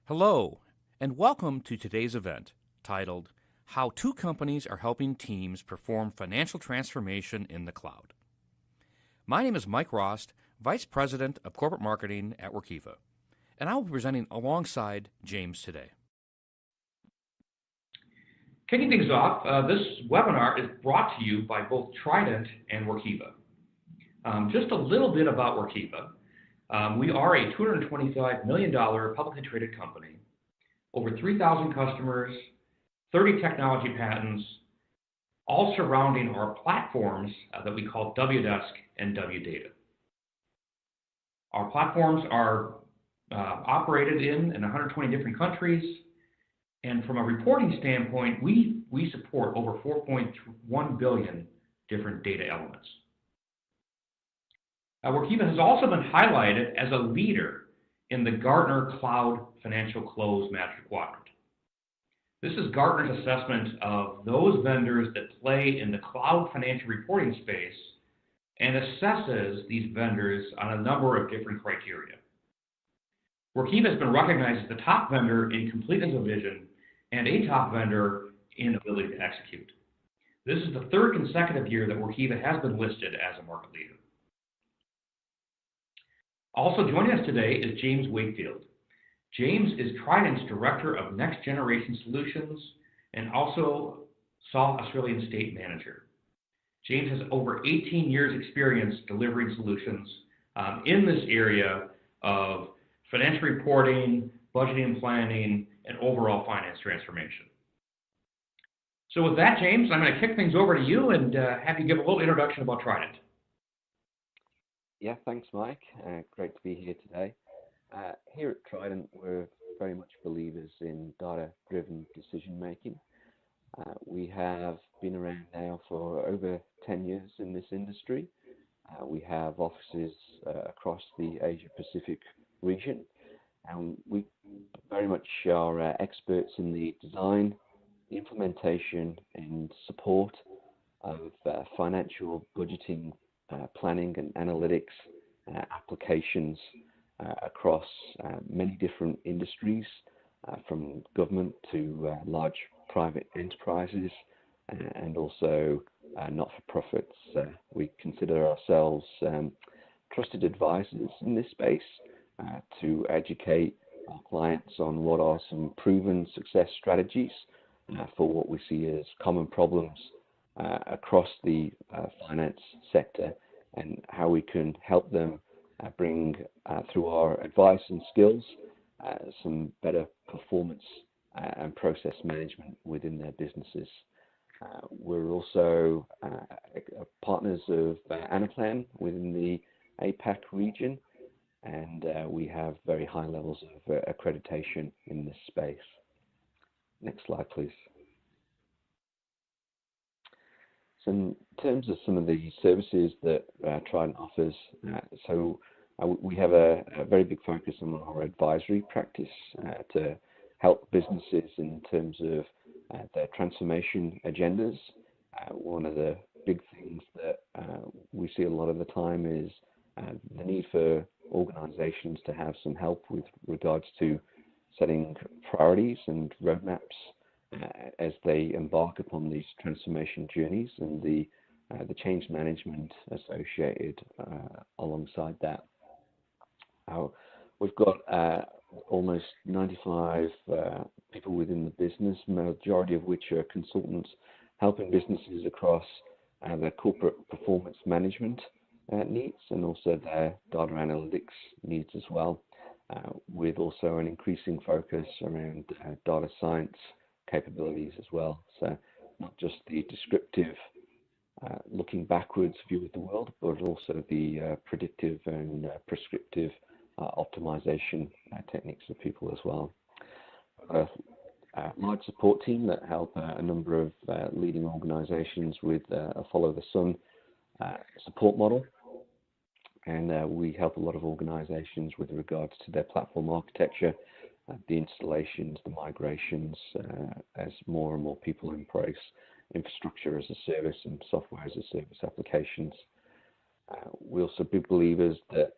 Hello, and welcome to today's event titled How Two Companies Are Helping Teams Perform Financial Transformation in the Cloud. My name is Mike Rost, Vice President of Corporate Marketing at Workiva, and I will be presenting alongside James today. Kicking things off, this webinar is brought to you by both Tridant and Workiva. Just a little bit about Workiva. We are a $225 million publicly traded company, over 3,000 customers, 30 technology patents, all surrounding our platforms that we call Wdesk and Wdata. Our platforms are operated in 120 different countries, and from a reporting standpoint, we support over 4.1 billion different data elements. Workiva has also been highlighted as a leader in the Gartner Cloud Financial Close Magic Quadrant. This is Gartner's assessment of those vendors that play in the cloud financial reporting space and assesses these vendors on a number of different criteria. Workiva has been recognized as the top vendor in completeness of vision and a top vendor in ability to execute. This is the third consecutive year that Workiva has been listed as a market leader. Also joining us today is James Wakefield. James is Tridant's Director of Next Generation Solutions and also South Australian State Manager. James has over 18 years experience delivering solutions in this area of financial reporting, budgeting and planning, and overall finance transformation. So with that, James, I'm going to kick things over to you and have you give a little introduction about Tridant. Yeah, thanks, Mike. Great to be here today. Here at Tridant, we're very much believers in data-driven decision-making. We have been around now for over 10 years in this industry. We have offices across the Asia-Pacific region, and we very much are experts in the design, implementation, and support of financial budgeting, planning and analytics applications across many different industries, from government to large private enterprises and also not-for-profits. We consider ourselves trusted advisors in this space to educate our clients on what are some proven success strategies for what we see as common problems across the finance sector, and how we can help them bring through our advice and skills some better performance and process management within their businesses. We're also partners of Anaplan within the APAC region, and we have very high levels of accreditation in this space. Next slide, please. So in terms of some of the services that Trident offers, we have a very big focus on our advisory practice to help businesses in terms of their transformation agendas. One of the big things that we see a lot of the time is the need for organizations to have some help with regards to setting priorities and roadmaps as they embark upon these transformation journeys, and the change management associated alongside that. We've got almost 95 people within the business, majority of which are consultants, helping businesses across their corporate performance management needs and also their data analytics needs as well, with also an increasing focus around data science capabilities as well. So not just the descriptive looking backwards view of the world, but also the predictive and prescriptive optimization techniques for people as well. A large support team that help a number of leading organizations with a follow the sun support model, and we help a lot of organizations with regards to their platform architecture, the installations, the migrations, as more and more people embrace infrastructure as a service and software as a service applications. We're also big believers that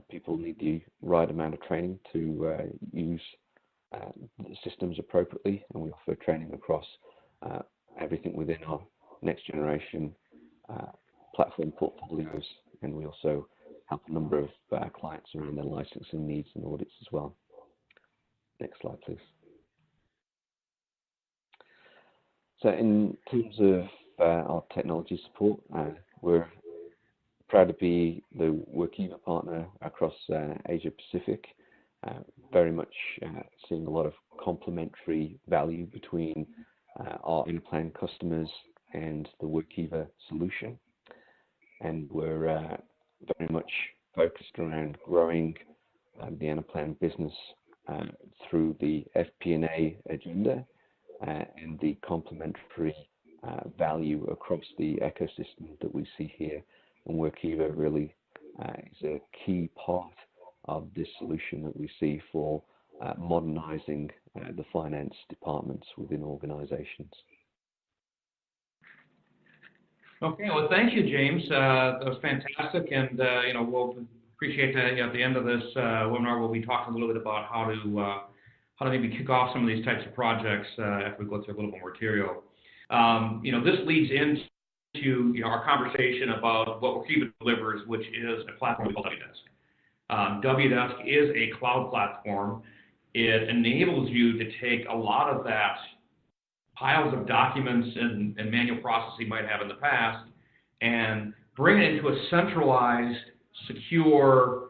people need the right amount of training to use the systems appropriately, and we offer training across everything within our next generation platform portfolios, and we also help a number of clients around their licensing needs and audits as well. Next slide, please. So in terms of our technology support, we're proud to be the Workiva partner across Asia Pacific, very much seeing a lot of complementary value between our Anaplan customers and the Workiva solution. And we're very much focused around growing the Anaplan business through the FP&A agenda and the complementary value across the ecosystem that we see here. And Workiva really is a key part of this solution that we see for modernizing the finance departments within organizations. Okay, well, thank you, James. That was fantastic, and we'll appreciate that. At the end of this webinar, we'll be talking a little bit about how to maybe kick off some of these types of projects after we go through a little more material. This leads into our conversation about what Workiva delivers, which is a platform called Wdesk. Wdesk is a cloud platform. It enables you to take a lot of that piles of documents and manual processes you might have in the past and bring it into a centralized, secure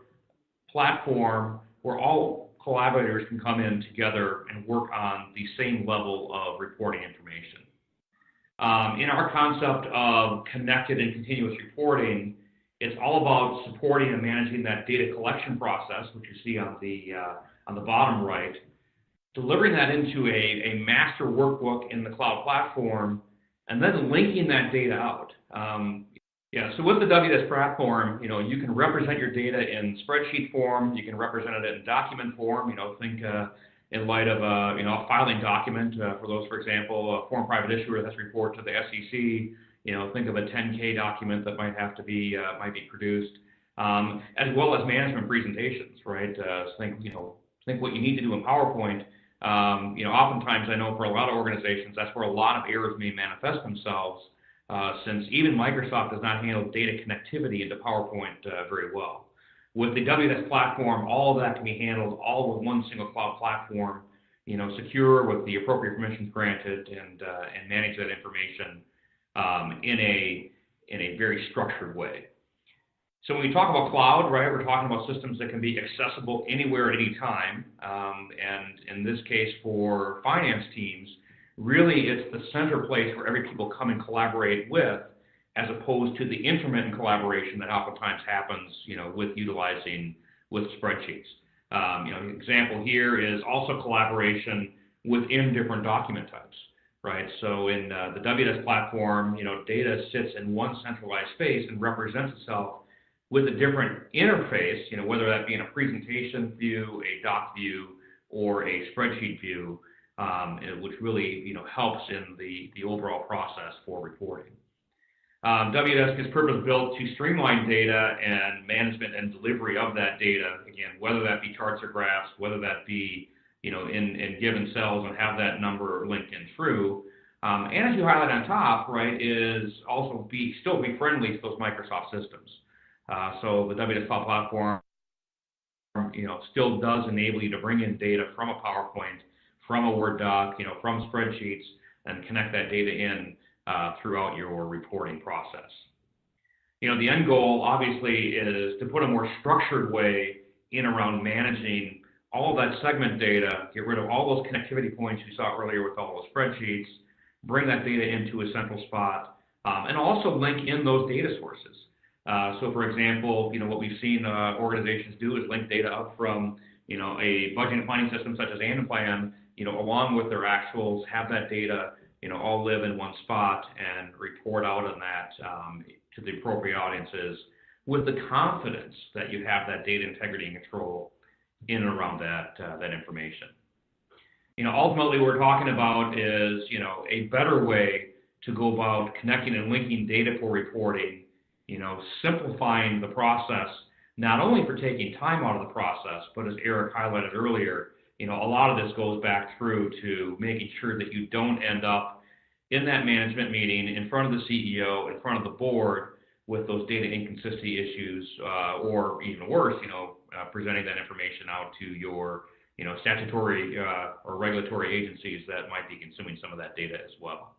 platform where all collaborators can come in together and work on the same level of reporting information. In our concept of connected and continuous reporting, it's all about supporting and managing that data collection process, which you see on the bottom right, delivering that into a master workbook in the cloud platform, and then linking that data out. So with the Wdesk platform, you can represent your data in spreadsheet form, you can represent it in document form. Think in light of a filing document for those, for example, a foreign private issuer that's report to the SEC. Think of a 10K document that might have to be produced, as well as management presentations, right? Think what you need to do in PowerPoint. Oftentimes I know for a lot of organizations that's where a lot of errors may manifest themselves, since even Microsoft does not handle data connectivity into PowerPoint very well. With the Wdesk platform, all of that can be handled all with one single cloud platform, secure with the appropriate permissions granted, and manage that information in a very structured way. So when we talk about cloud, right, we're talking about systems that can be accessible anywhere at any time. And in this case, for finance teams, really it's the center place where every people come and collaborate with, as opposed to the intermittent collaboration that oftentimes happens, with spreadsheets. An example here is also collaboration within different document types, right? So in the Wdesk platform, data sits in one centralized space and represents itself with a different interface, whether that be in a presentation view, a doc view, or a spreadsheet view, which really, helps in the overall process for reporting. Wdesk is purpose-built to streamline data and management and delivery of that data, again, whether that be charts or graphs, whether that be, in given cells and have that number linked in through. And as you highlight on top, right, is also still be friendly to those Microsoft systems. So the Wdesk Cloud Platform, still does enable you to bring in data from a PowerPoint, from a Word doc, from spreadsheets, and connect that data in throughout your reporting process. The end goal, obviously, is to put a more structured way in around managing all of that segment data, get rid of all those connectivity points you saw earlier with all those spreadsheets, bring that data into a central spot, and also link in those data sources. So, for example, what we've seen organizations do is link data up from, a budget and planning system such as Anaplan, along with their actuals, have that data, all live in one spot and report out on that to the appropriate audiences with the confidence that you have that data integrity and control in and around that information. Ultimately what we're talking about is, a better way to go about connecting and linking data for reporting, simplifying the process, not only for taking time out of the process, but as Eric highlighted earlier, a lot of this goes back through to making sure that you don't end up in that management meeting in front of the CEO, in front of the board, with those data inconsistency issues, or even worse, presenting that information out to your, statutory or regulatory agencies that might be consuming some of that data as well.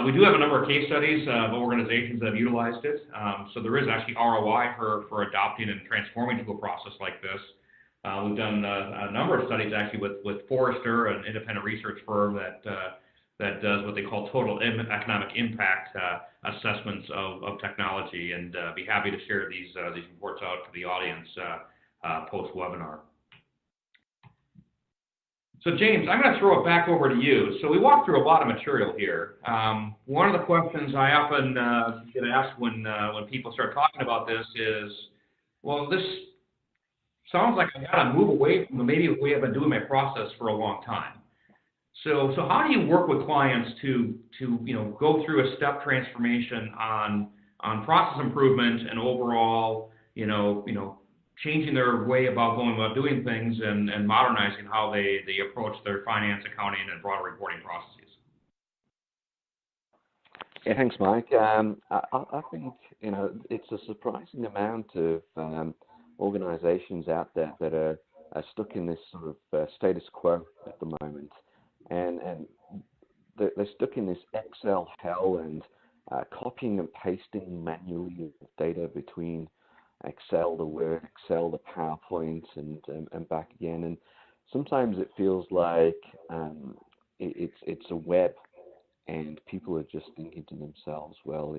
We do have a number of case studies of organizations that have utilized it. So there is actually ROI for adopting and transforming to a process like this. We've done a number of studies actually with Forrester, an independent research firm that does what they call total economic impact assessments of technology, and be happy to share these reports out to the audience post-webinar. So James, I'm going to throw it back over to you. So we walked through a lot of material here. One of the questions I often get asked when people start talking about this is, well, this sounds like I got to move away from maybe the way I've been doing my process for a long time. So how do you work with clients to go through a step transformation on process improvement and overall changing their way about doing things and modernizing how they approach their finance, accounting, and broader reporting processes? Yeah, thanks, Mike. I think it's a surprising amount of organizations out there that are stuck in this sort of status quo at the moment, and they're stuck in this Excel hell and copying and pasting manually data between Excel, the Word, Excel, the PowerPoint, and back again. And sometimes it feels like it's a web, and people are just thinking to themselves, well,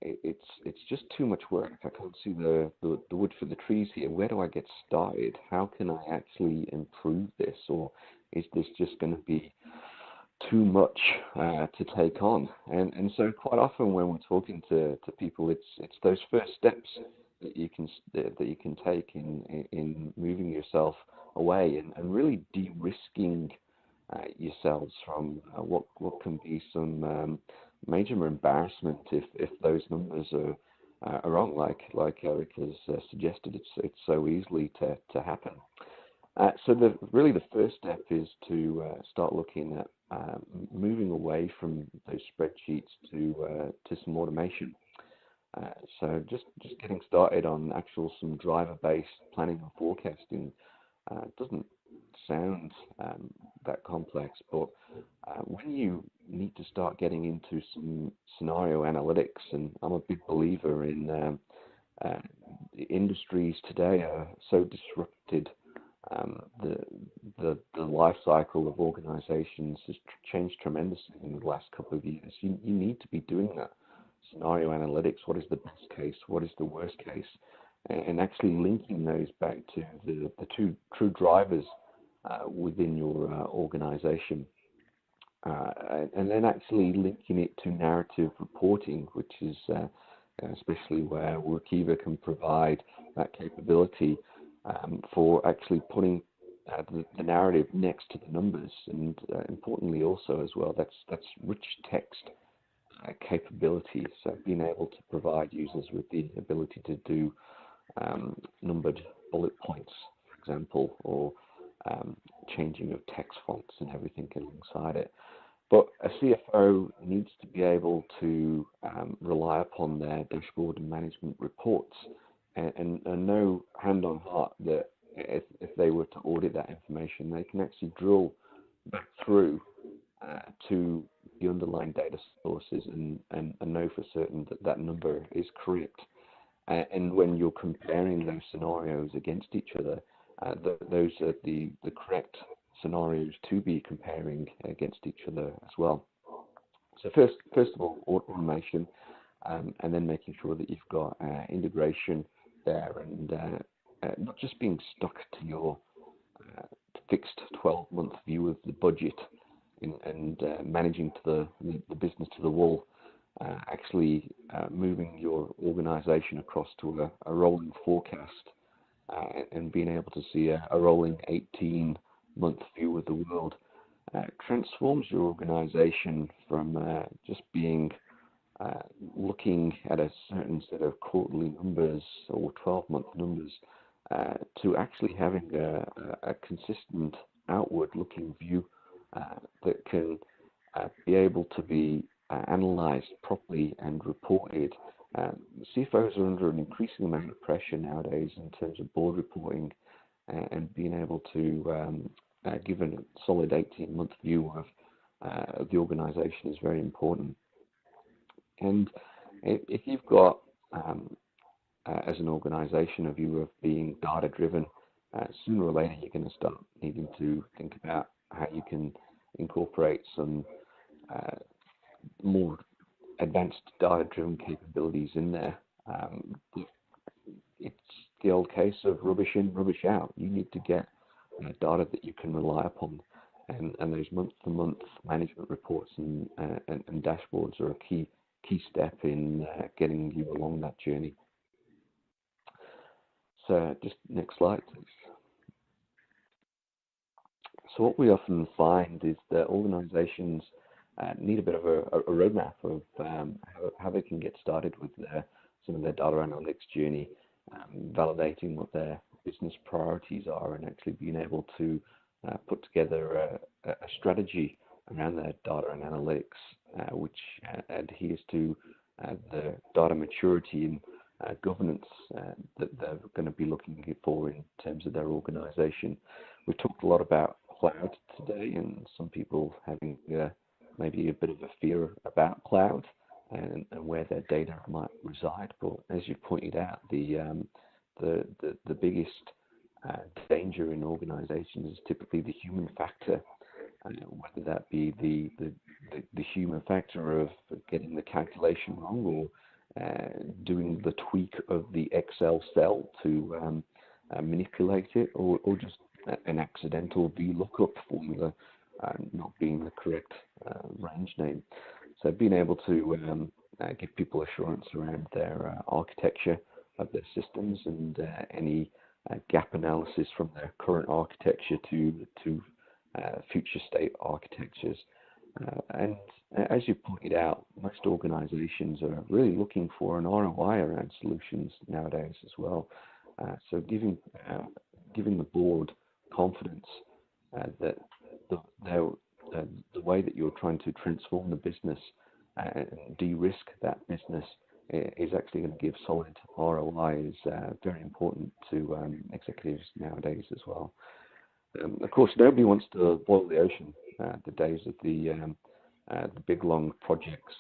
it's just too much work. I can't see the wood for the trees here. Where do I get started? How can I actually improve this? Or is this just going to be too much to take on? And so quite often when we're talking to people, it's those first steps that you can take in moving yourself away and really de-risking yourselves from what can be some major embarrassment if those numbers are wrong, like Eric has suggested. It's so easily to happen. So the first step is to start looking at moving away from those spreadsheets to some automation. So just getting started on some driver-based planning and forecasting doesn't sound that complex, but when you need to start getting into some scenario analytics, and I'm a big believer in the industries today are so disrupted. The life cycle of organizations has changed tremendously in the last couple of years. You need to be doing that. Scenario analytics, what is the best case, what is the worst case, and actually linking those back to the two true drivers within your organization, and then actually linking it to narrative reporting, which is especially where Workiva can provide that capability for actually putting the narrative next to the numbers, and importantly also as well, that's rich text capability. So being able to provide users with the ability to do numbered bullet points, for example, or changing of text fonts and everything alongside it. But a CFO needs to be able to rely upon their dashboard and management reports and know hand on heart that if they were to audit that information, they can actually drill back through to the underlying data sources and know for certain that number is correct. And when you're comparing those scenarios against each other, those are the correct scenarios to be comparing against each other as well. So first of all, automation, and then making sure that you've got integration there, and not just being stuck to your fixed 12-month view of the budget and managing to the business to the wall. Actually moving your organization across to a rolling forecast and being able to see a rolling 18-month view of the world transforms your organization from just being looking at a certain set of quarterly numbers or 12-month numbers to actually having a consistent outward-looking view that can be able to be analyzed properly and reported. CFOs are under an increasing amount of pressure nowadays in terms of board reporting and being able to give a solid 18-month view of the organization is very important. And if you've got, as an organization, a view of being data-driven, sooner or later you're going to start needing to think about how you can incorporate some more advanced data-driven capabilities in there. It's the old case of rubbish in, rubbish out. You need to get data that you can rely upon, and those month-to-month management reports and dashboards are a key step in getting you along that journey. So just next slide, please. So what we often find is that organizations need a bit of a roadmap of how they can get started with some of their data analytics journey, validating what their business priorities are, and actually being able to put together a strategy around their data and analytics, which adheres to the data maturity and governance that they're going to be looking for in terms of their organization. We've talked a lot about cloud today, and some people having maybe a bit of a fear about cloud and where their data might reside. But as you pointed out, the biggest danger in organizations is typically the human factor, whether that be the human factor of getting the calculation wrong, or doing the tweak of the Excel cell to manipulate it, or just an accidental VLOOKUP formula not being the correct range name. So being able to give people assurance around their architecture of their systems and any gap analysis from their current architecture to future state architectures. And as you pointed out, most organizations are really looking for an ROI around solutions nowadays as well. So giving the board confidence that the way that you're trying to transform the business and de-risk that business is actually going to give solid ROI is very important to executives nowadays as well. Of course, nobody wants to boil the ocean. The days of the big long projects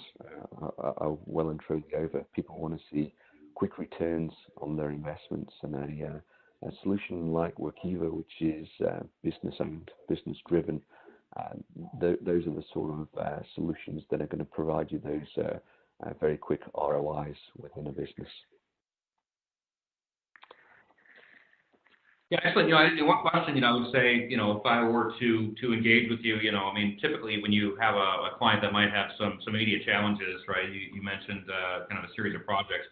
are well and truly over. People want to see quick returns on their investments, and a solution like Workiva, which is business-owned, business-driven, those are the sort of solutions that are going to provide you those very quick ROIs within a business. Yeah, excellent. One question, I would say, if I were to engage with you, I mean, typically when you have a client that might have some immediate challenges, right? You mentioned kind of a series of projects,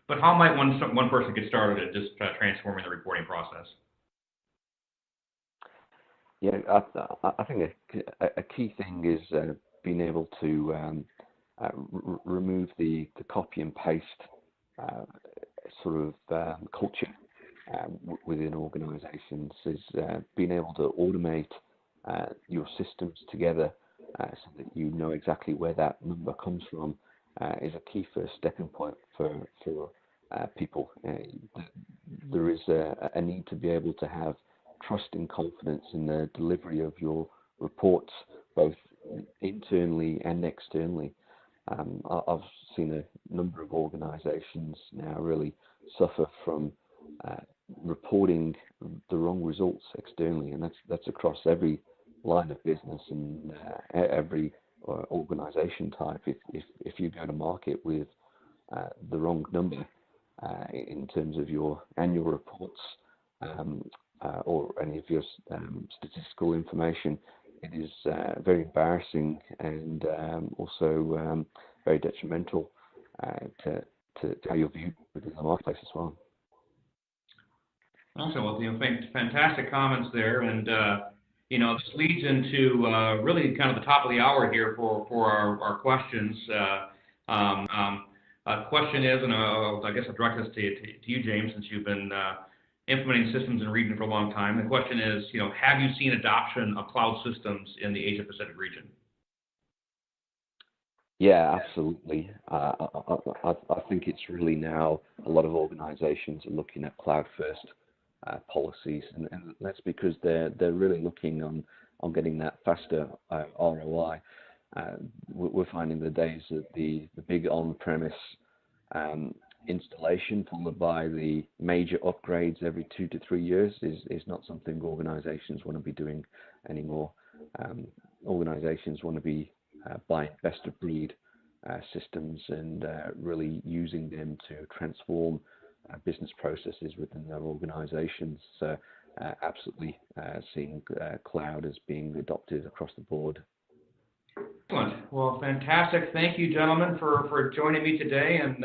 but how might one person get started at just transforming the reporting process? Yeah, I think a key thing is being able to remove the copy and paste sort of culture within organizations, is being able to automate your systems together so that you know exactly where that number comes from is a key first stepping point for people. There is a need to be able to have trust and confidence in the delivery of your reports, both internally and externally. I've seen a number of organizations now really suffer from reporting the wrong results externally, and that's across every line of business and every organization type. If you go to market with the wrong number in terms of your annual reports or any of your statistical information, it is very embarrassing and also very detrimental to how you're viewed within the marketplace as well. Awesome. Well, fantastic comments there, and this leads into really kind of the top of the hour here for our questions. Question is, and I guess I'll direct this to you, James, since you've been implementing systems in region for a long time. The question is, have you seen adoption of cloud systems in the Asia Pacific region? Yeah, absolutely. I think it's really now a lot of organizations are looking at cloud-first policies, and that's because they're really looking on getting that faster ROI. We're finding the days that the big on-premise installation followed by the major upgrades every 2 to 3 years is not something organizations want to be doing anymore. Organizations want to be buying best-of-breed systems and really using them to transform business processes within their organizations. So absolutely seeing cloud as being adopted across the board. Excellent. Well, fantastic. Thank you, gentlemen, for joining me today and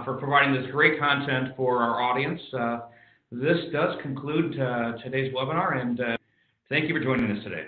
for providing this great content for our audience. This does conclude today's webinar, and thank you for joining us today.